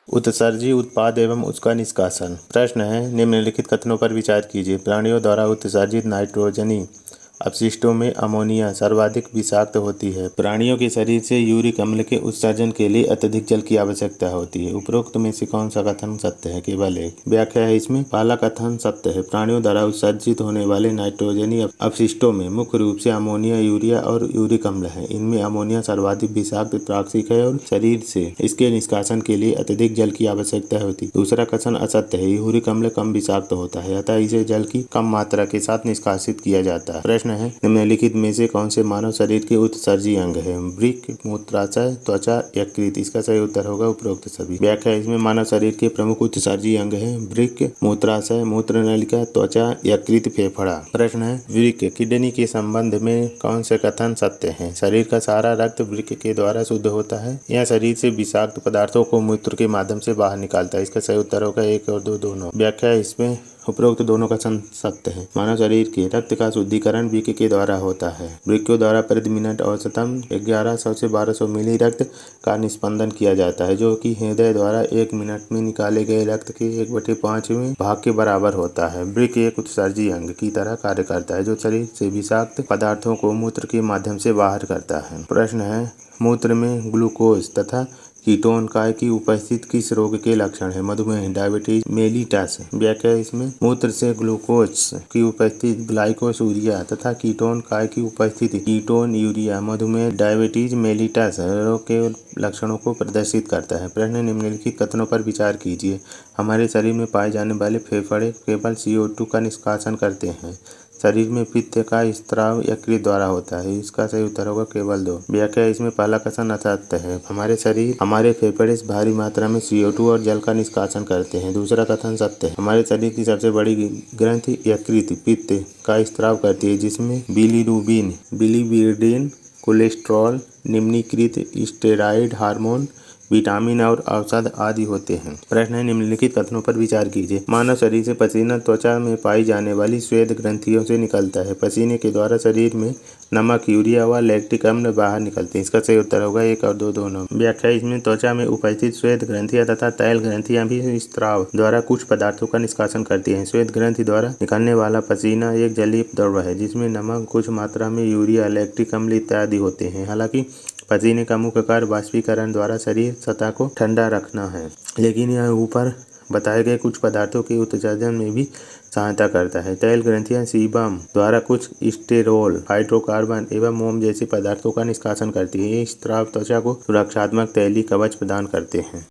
उत्सर्जी उत्पाद एवं उसका निष्कासन। प्रश्न है, निम्नलिखित कथनों पर विचार कीजिए। प्राणियों द्वारा उत्सर्जित नाइट्रोजनी अपशिष्टों में अमोनिया सर्वाधिक विषाक्त होती है। प्राणियों के शरीर से यूरिक अम्ल के उत्सर्जन के लिए अत्यधिक जल की आवश्यकता होती है। उपरोक्त में से कौन सा कथन सत्य है? केवल एक। व्याख्या है इसमें। पहला कथन सत्य है। प्राणियों द्वारा उत्सर्जित होने वाले नाइट्रोजनी अपशिष्टों में मुख्य रूप से अमोनिया, यूरिया और यूरिक अम्ल है। इनमें अमोनिया सर्वाधिक विषाक्त टॉक्सिक है और शरीर से इसके निष्कासन के लिए अत्यधिक जल की आवश्यकता होती है। दूसरा कथन असत्य है। यूरिक अम्ल कम विषाक्त होता है, अतः इसे जल की कम मात्रा के साथ निष्कासित किया जाता है। प्रश्न है, निम्नलिखित में से कौन से मानव शरीर के उत्सर्जी अंग है? वृक्क, मूत्राशय, त्वचा, यकृत। इसका सही उत्तर होगा उपरोक्त सभी। व्याख्या इसमें। मानव शरीर के प्रमुख उत्सर्जी अंग है वृक्क, मूत्राशय, मूत्रनलिका, त्वचा, यकृत, फेफड़ा। प्रश्न है, वृक्क किडनी के संबंध में कौन से कथन सत्य है? शरीर का सारा रक्त वृक्क के द्वारा शुद्ध होता है। यह शरीर से विषाक्त पदार्थों को मूत्र के माध्यम से बाहर निकालता है। इसका सही उत्तर होगा 1 और 2 दोनों। व्याख्या इसमें। उपरोक्त दोनों कथन सत्य है। मानव शरीर के रक्त का शुद्धिकरण वृक्क के द्वारा होता है। वृक्कों द्वारा प्रति मिनट औसतन 1100 से 1200 मिली रक्त का निस्पंदन किया जाता है, जो कि हृदय द्वारा 1 मिनट में निकाले गए रक्त के 1/5वें भाग के बराबर होता है। वृक्क एक उत्सर्जी अंग की तरह कार्य करता है, जो शरीर से विषाक्त पदार्थों को मूत्र के माध्यम से बाहर करता है। प्रश्न है, मूत्र में ग्लूकोज तथा कीटोन काय की उपस्थिति किस रोग के लक्षण है? मधुमेह, डायबिटीज, मेलिटस। व्याख्या इसमें। मूत्र से ग्लूकोज की उपस्थिति ग्लाइकोसूरिया तथा कीटोन काय की उपस्थिति कीटोन यूरिया मधुमेह, डायबिटीज, मेलिटस रोग के लक्षणों को प्रदर्शित करता है। प्रश्न, निम्नलिखित कथनों पर विचार कीजिए। हमारे शरीर में पाए जाने वाले फेफड़े केवल CO2 का निष्कासन करते हैं। शरीर में पित्त का स्त्राव यकृत द्वारा होता है। इसका सही उत्तर होगा केवल 2। व्याख्या इसमें। पहला कथन असत्य है। हमारे फेफड़े भारी मात्रा में CO2 और जल का निष्कासन करते हैं। दूसरा कथन सत्य है। हमारे शरीर की सबसे बड़ी ग्रंथि यकृत पित्त का स्त्राव करती है, जिसमें बिलीरुबिन, बिलिरुबिन, कोलेस्ट्रॉल, निम्नीकृत स्टेरॉयड हार्मोन, विटामिन और औषध आदि होते हैं। प्रश्न है, निम्नलिखित कथनों पर विचार कीजिए। मानव शरीर से पसीना त्वचा में पाई जाने वाली श्वेत ग्रंथियों से निकलता है। पसीने के द्वारा शरीर में नमक, यूरिया व लैक्टिक अम्ल बाहर निकलते हैं। इसका सही उत्तर होगा 1 और 2 दोनों। व्याख्या इसमें। त्वचा में उपस्थित श्वेत ग्रंथियां तथा तैल ग्रंथियां भी स्त्राव द्वारा कुछ पदार्थों का निष्कासन करती हैं। श्वेत ग्रंथि द्वारा निकलने वाला पसीना एक जलीय द्रव है, जिसमें नमक, कुछ मात्रा में यूरिया, लैक्टिक अम्ल इत्यादि होते हैं। हालांकि पसीने का मुख्य कार्य वाष्पीकरण द्वारा शरीर सतह को ठंडा रखना है, लेकिन यह ऊपर बताए गए कुछ पदार्थों के उत्सर्जन में भी सहायता करता है। तैल ग्रंथियां सीबम द्वारा कुछ स्टेरोल, हाइड्रोकार्बन एवं मोम जैसे पदार्थों का निष्कासन करती है। ये स्त्राव त्वचा को सुरक्षात्मक तैलीय कवच प्रदान करते हैं।